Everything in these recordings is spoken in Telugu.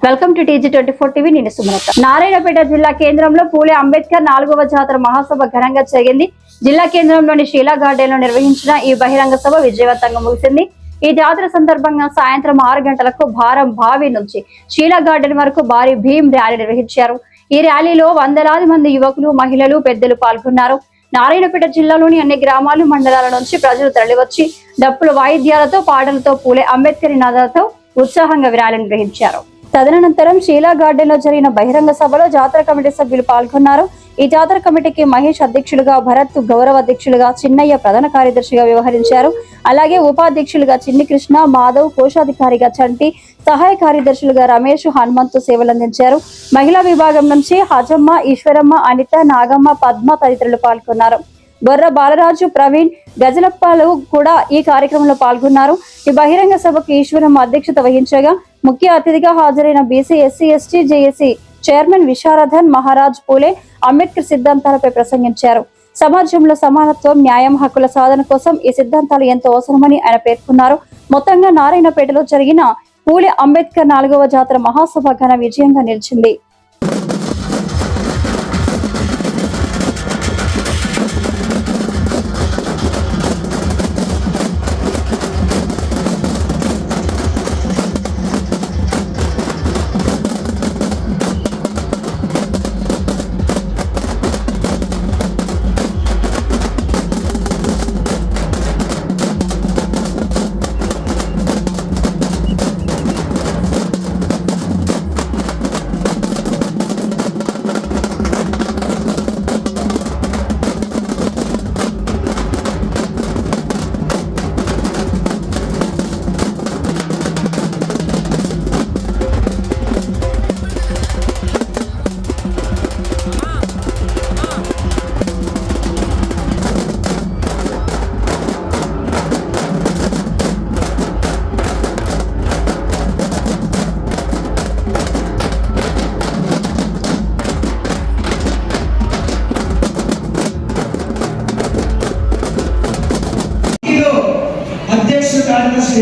Welcome to TG24 TV. నేను సుమలత. నారాయణపేట జిల్లా కేంద్రంలో పూలే అంబేద్కర్ 4వ జాతర మహాసభ ఘనంగా జరిగింది. జిల్లా కేంద్రంలోని షీలా గార్డెన్ లో నిర్వహించిన ఈ బహిరంగ సభ విజయవంతంగా ముగిసింది. ఈ జాతర సందర్భంగా సాయంత్రం 6 గంటలకు భారం బావి నుంచి షీలా గార్డెన్ వరకు భారీ భీమ్ ర్యాలీ నిర్వహించారు. ఈ ర్యాలీలో వందలాది మంది యువకులు, మహిళలు, పెద్దలు పాల్గొన్నారు. నారాయణపేట జిల్లాలోని అన్ని గ్రామాలు, మండలాల నుంచి ప్రజలు తరలివచ్చి డప్పుల వాయిద్యాలతో, పాటలతో పూలే అంబేద్కర్ నినాదాలతో ఉత్సాహంగా ర్యాలీ నిర్వహించారు. తదనంతరం షీలా గార్డెన్ లో జరిగిన బహిరంగ సభలో జాతర కమిటీ సభ్యులు పాల్గొన్నారు. ఈ జాతర కమిటీకి మహేష్ అధ్యక్షులుగా, భరత్ గౌరవ అధ్యక్షులుగా, చిన్నయ్య ప్రధాన కార్యదర్శిగా వ్యవహరించారు. అలాగే ఉపాధ్యక్షులుగా చిన్ని కృష్ణ, మాధవ్, కోశాధికారిగా చంటి, సహాయ కార్యదర్శులుగా రమేష్, హనుమంతు సేవలందించారు. మహిళా విభాగం నుంచి హజమ్మ, ఈశ్వరమ్మ, అనిత, నాగమ్మ, పద్మ తదితరులు పాల్గొన్నారు. గొర్ర బాలరాజు, ప్రవీణ్, గజలప్పాలు కూడా ఈ కార్యక్రమంలో పాల్గొన్నారు. ఈ బహిరంగ సభకు ఈశ్వరమ్మ అధ్యక్షత వహించగా ముఖ్య అతిథిగా హాజరైన BC, SC, ST, JAC chairman Visharadan Maharaj Phule Ambedkar సిద్ధాంతాలపై ప్రసంగించారు. సమాజంలో సమానత్వం, న్యాయం, హక్కుల సాధన కోసం ఈ సిద్ధాంతాలు ఎంతో అవసరమని ఆయన పేర్కొన్నారు. మొత్తంగా నారాయణపేటలో జరిగిన పూలే అంబేద్కర్ 4వ జాతర మహాసభ ఘన విజయంగా నిలిచింది.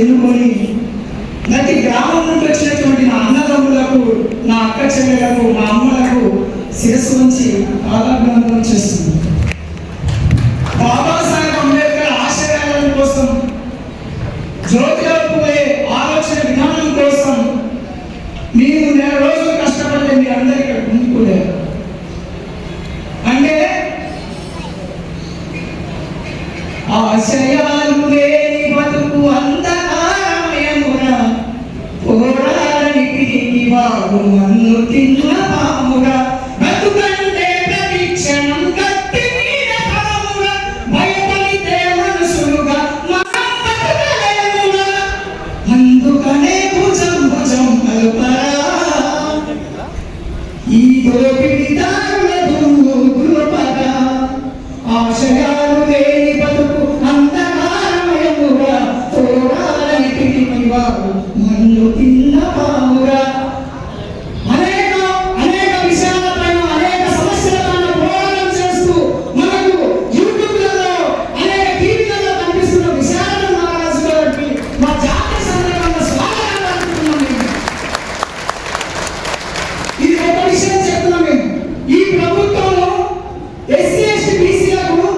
ఎన్నుకొని ప్రతి గ్రామం నుండి వచ్చినటువంటి నా అన్నదమ్ములకు, నా అక్క చెల్లెలకు, మా అమ్మలకు శిరస్సు నుంచి పాదాభివందనం చేస్తుంది. బాబాసాహెబ్ అంబేద్కర్ ఆశయాల కోసం, జ్యోతిలోకి పోయే ఆలోచన విధానం కోసం మీరు నెల రోజులు కష్టపడితే మీ అందరికీ ఇక్కడ ముందుకోలేరు. అంటే ఆశయాలు లేని బతుకు అంధకారమయమురా, పోరాడని పిరికి వారు మన్ను తిన్న పామురా, బతుకంటే ప్రతి క్షణం కత్తి మీద పామురా, భయపడితే మనసులుగా మనం బతకలేమురా, అందుకనే భుజం భుజం కలుపరా ఈ దోపిడిదారుల దుర్పరా. ఆశయాలు లేని బతుకు అంధకారమయమురా, పోరాడని పిరికి వారు మన్ను తిన్న పామురా. అనేక విషయాలపైన, అనేక సమస్యలపైన పోరాటం చేస్తూ మనకు యూట్యూబ్లలో, అనేక టీవీలలో కనిపిస్తున్న విశారద మహారాజు గారికి మా జాతర సందర్భంగా స్వాగతం పలుకుతున్నాం. ఇది ఒక విషయం చెప్తున్నాం. మేము ఈ ప్రభుత్వం ఎస్సీ, ఎస్టీ, బీసీలకు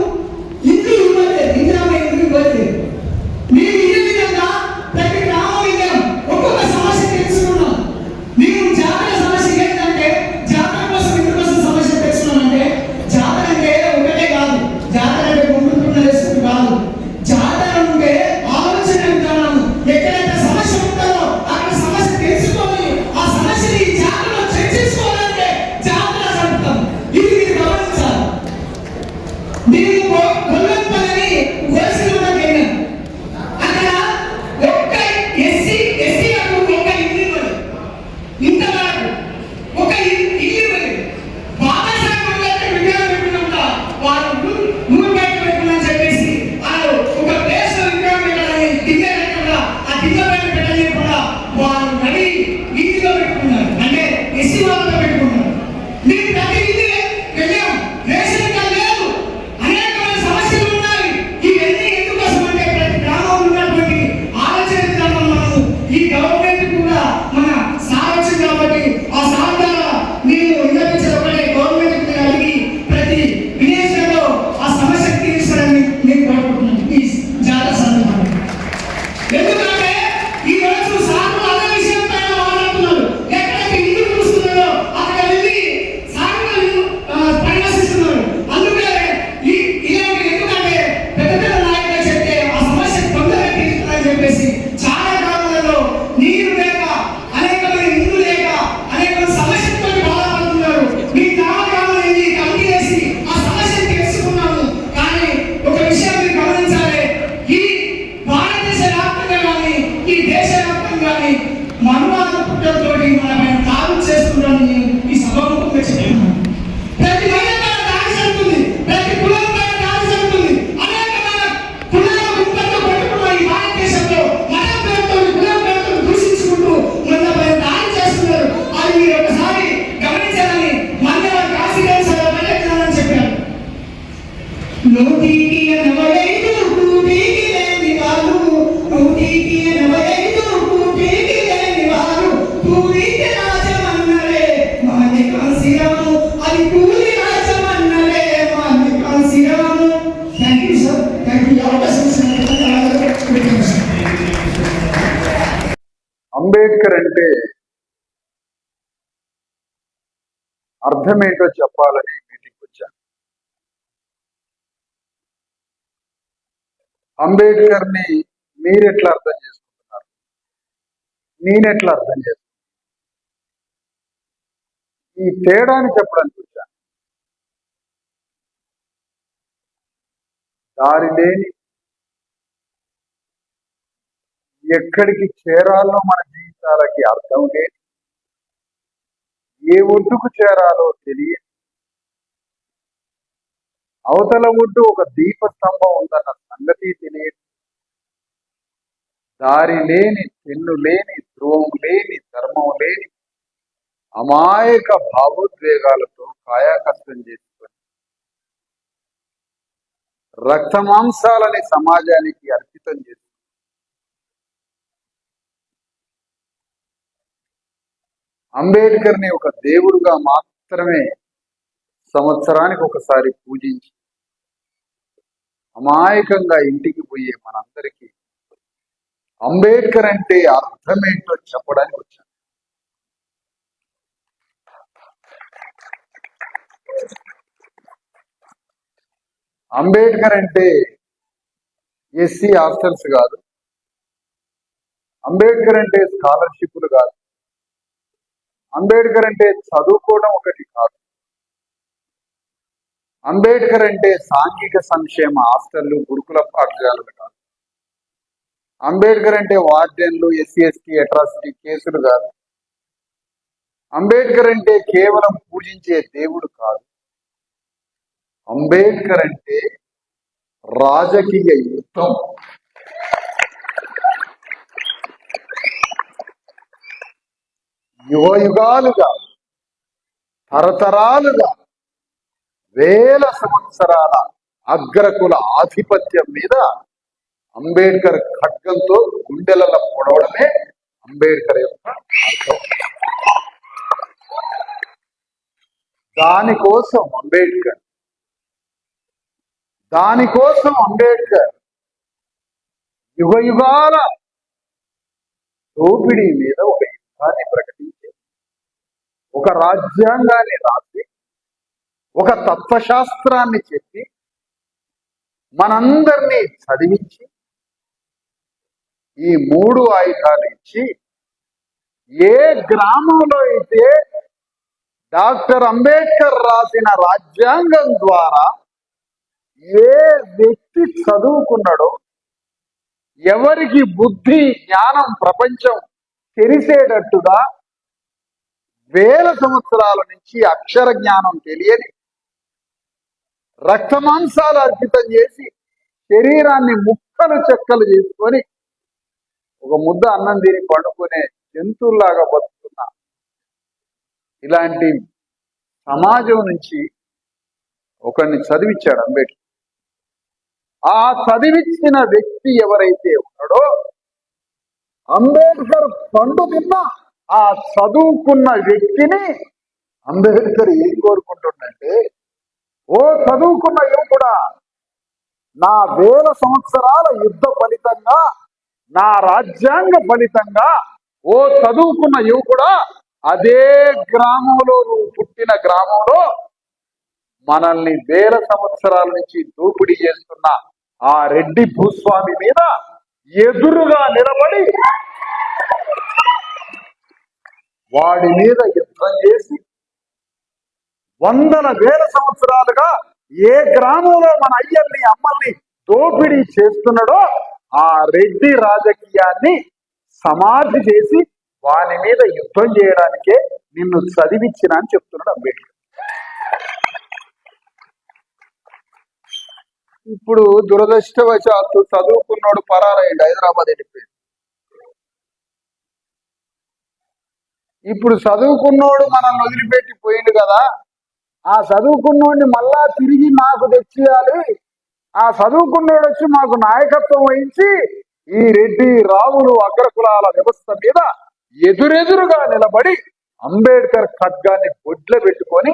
అంబేద్కర్ అంటే అర్థమేంటో చెప్పాలని మీటింగ్ వచ్చాను. అంబేద్కర్ ని మీరెట్లా అర్థం చేసుకుంటున్నారు, నేనెట్లా అర్థం చేసుకుంటున్నాను, ఈ తేడాని చెప్పడానికి వచ్చాను. దారి లేని, ఎక్కడికి చేరాలో మన జీవితాలకి అర్థం లేని, ఏ ఒడ్డుకు చేరాలో తెలియని, అవతల ఒడ్డు ఒక దీపస్తంభం ఉందన్న సంగతి తెలియని, దారి లేని, పెన్ను లేని, ధ్రువం లేని, ధర్మం లేని అమాయక భావోద్వేగాలతో కాయాకష్టం చేసుకొని రక్తమాంసాలని సమాజానికి అర్పితం చేసి అంబేద్కర్ ని ఒక దేవుడుగా మాత్రమే సంవత్సరానికి ఒకసారి పూజించి అమాయకంగా ఇంటికి పోయే మనందరికీ అంబేద్కర్ అంటే అర్థమేంటో చెప్పడానికి వచ్చాను. అంబేద్కర్ అంటే ఎస్సీ హాస్టల్స్ కాదు, అంబేద్కర్ అంటే స్కాలర్షిప్లు కాదు, అంబేద్కర్ అంటే చదువుకోవడం ఒకటి కాదు, అంబేద్కర్ అంటే సాంఘిక సంక్షేమ హాస్టళ్లు, గురుకుల పాఠశాలలు కాదు, అంబేద్కర్ అంటే వార్డెన్లు, ఎస్సీ ఎస్టీ అట్రాసిటీ కేసులు కాదు, అంబేద్కర్ అంటే కేవలం పూజించే దేవుడు కాదు, అంబేద్కర్ అంటే రాజకీయ యుద్ధం. యుగ యుగాలుగా, తరతరాలుగా, వేల సంవత్సరాల అగ్రకుల ఆధిపత్యం మీద అంబేద్కర్ ఖడ్గంతో గుండెలలో పొడవడమే అంబేద్కర్ యొక్క అర్థం. దానికోసం అంబేద్కర్ యుగ యుగాల దోపిడీ మీద ఒక యుద్ధాన్ని ప్రకటించి, ఒక రాజ్యాంగాన్ని రాసి, ఒక తత్వశాస్త్రాన్ని చెప్పి, మనందరినీ చదివించి, ఈ 3 ఆయుధాలు ఇచ్చి, ఏ గ్రామంలో అయితే డాక్టర్ అంబేద్కర్ రాసిన రాజ్యాంగం ద్వారా ఏ వ్యక్తి చదువుకున్నాడో, ఎవరికి బుద్ధి జ్ఞానం ప్రపంచం తెలిసేటట్టుగా వేల సంవత్సరాల నుంచి అక్షర జ్ఞానం తెలియని, రక్తమాంసాలు అర్పితం చేసి శరీరాన్ని ముక్కలు చెక్కలు చేసుకొని ఒక ముద్ద అన్నం తిని పండుకునే జంతువుల్లాగా బతుకుతున్న ఇలాంటి సమాజం నుంచి ఒకరిని చదివించాడు అంబేద్కర్. ఆ చదివించిన వ్యక్తి ఎవరైతే ఉన్నాడో, అంబేద్కర్ పండు తిన్న ఆ చదువుకున్న వ్యక్తిని అంబేద్కర్ ఏం కోరుకుంటుండంటే, ఓ చదువుకున్న యువకుడా, నా వేల సంవత్సరాల యుద్ధ ఫలితంగా, నా రాజ్యాంగ ఫలితంగా, ఓ చదువుకున్న యువకుడా, అదే గ్రామంలో, నువ్వు పుట్టిన గ్రామంలో మనల్ని వేల సంవత్సరాల నుంచి దోపిడీ చేస్తున్న ఆ రెడ్డి భూస్వామి మీద ఎదురుగా నిలబడి వాడి మీద యుద్ధం చేసి, వందల వేల సంవత్సరాలుగా ఏ గ్రామంలో మన అయ్యల్ని అమ్మల్ని దోపిడీ చేస్తున్నాడో ఆ రెడ్డి రాజకీయాన్ని సమాధి చేసి వాని మీద యుద్ధం చేయడానికే నిన్ను చదివించిన అని చెప్తున్నాడు అంబేద్కర్. ఇప్పుడు దురదృష్టవశాత్తు చదువుకున్నాడు పరారైండు, హైదరాబాద్ వెళ్ళిపోయాడు. ఇప్పుడు చదువుకున్నోడు మనల్ని వదిలిపెట్టి పోయిండు కదా, ఆ చదువుకున్నోడిని మళ్ళా తిరిగి నాకు తెచ్చియాలి, ఆ చదువుకున్నోడు వచ్చి మాకు నాయకత్వం వహించి ఈ రెడ్డి రావులు అగ్రకులాల వ్యవస్థ మీద ఎదురెదురుగా నిలబడి అంబేద్కర్ ఖడ్గాన్ని బొడ్ల పెట్టుకొని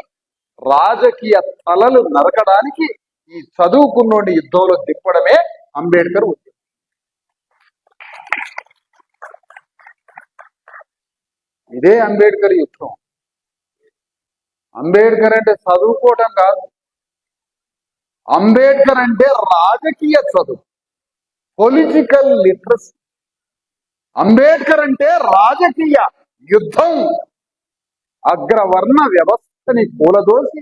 రాజకీయ తలలు నరకడానికి ఈ చదువుకున్నోడిని యుద్ధంలో తిప్పడమే అంబేద్కర్ ఉద్యమం. ఇదే అంబేద్కర్ యుద్ధం. అంబేద్కర్ అంటే చదువుకోవటం కాదు, అంబేద్కర్ అంటే రాజకీయ చదువు, పొలిటికల్ లిటరసీ. అంబేద్కర్ అంటే రాజకీయ యుద్ధం. అగ్రవర్ణ వ్యవస్థని కూలదోసి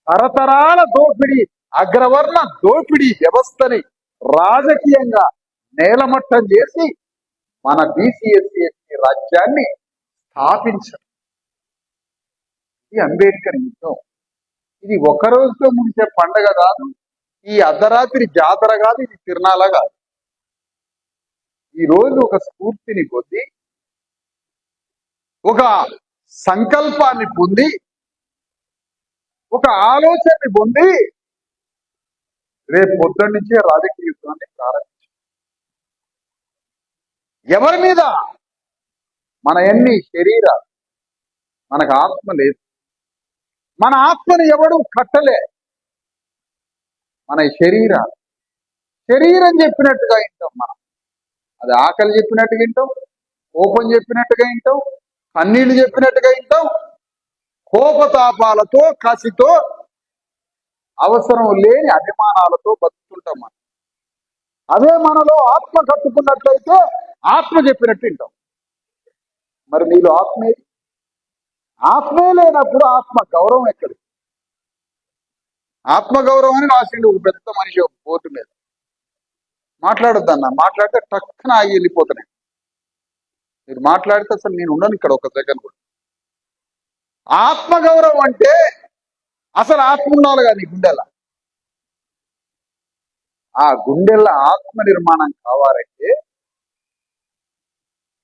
తరతరాల దోపిడీ, అగ్రవర్ణ దోపిడీ వ్యవస్థని రాజకీయంగా నేలమట్టం చేసి మన బీసీ ఎస్సీ ఎస్టీ రాజ్యాన్ని స్థాపించడం. ఇది అంబేద్కర్ యుద్ధం. ఇది ఒక రోజుతో ముగిసే పండగ కాదు, ఈ అర్ధరాత్రి జాతర కాదు, ఇది తిరునాళ కాదు. ఈ రోజు ఒక స్ఫూర్తిని పొంది, ఒక సంకల్పాన్ని పొంది, ఒక ఆలోచనని పొంది రేపు పొద్దున్న నుంచే రాజకీయ యుద్ధాన్ని ప్రారంభించారు. ఎవరి మీద? మన ఎన్ని శరీరాలు, మనకు ఆత్మ లేదు. మన ఆత్మని ఎవడు కట్టలే. మన శరీరం చెప్పినట్టుగా వింటాం మనం. అది ఆకలి చెప్పినట్టుగా వింటాం, కోపం చెప్పినట్టుగా వింటాం, కన్నీళ్లు చెప్పినట్టుగా వింటాం, కోపతాపాలతో, కసితో, అవసరం లేని అభిమానాలతో బతుకుంటాం మనం. అదే మనలో ఆత్మ కట్టుకున్నట్లయితే ఆత్మ చెప్పినట్టు వింటాం. మరి నీలో ఆత్మేది? ఆత్మే లేనప్పుడు ఆత్మ గౌరవం ఎక్కడి? ఆత్మగౌరవం అని రాసిండు ఒక పెద్ద మనిషి ఒక బోర్డు మీద. మాట్లాడొద్దన్న, మాట్లాడితే టక్కున ఆగి వెళ్ళిపోతున్నాయి. మీరు మాట్లాడితే అసలు నేను ఉండను ఇక్కడ ఒక సెకండ్ కూడా. ఆత్మగౌరవం అంటే అసలు ఆత్మ ఉండాలిగా నీ గుండెల. ఆ గుండెల ఆత్మ నిర్మాణం కావాలంటే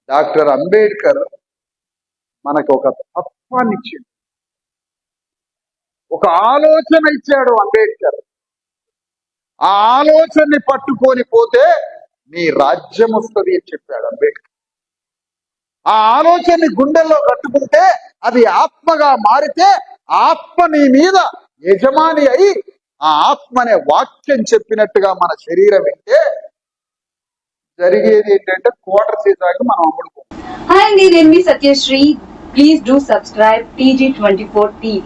డాక్టర్ అంబేద్కర్ మనకు ఒక తత్వాన్ని ఇచ్చాడు, ఒక ఆలోచన ఇచ్చాడు అంబేద్కర్. ఆ ఆలోచనని పట్టుకొని పోతే నీ రాజ్యం వస్తుంది అని చెప్పాడు అంబేద్కర్. ఆ ఆలోచనని గుండెల్లో కట్టుకుంటే అది ఆత్మగా మారితే ఆత్మ నీ మీద యజమాని అయి ఆ ఆత్మ అనే వాక్యం చెప్పినట్టుగా మన శరీరం వింటే జరిగేది ఏంటంటే క్వార్టర్ సీసాకి మనం అమ్ముడుకోం. హాయ్ అండి, నేను మీ Satyasri. Please do subscribe TG24 TV.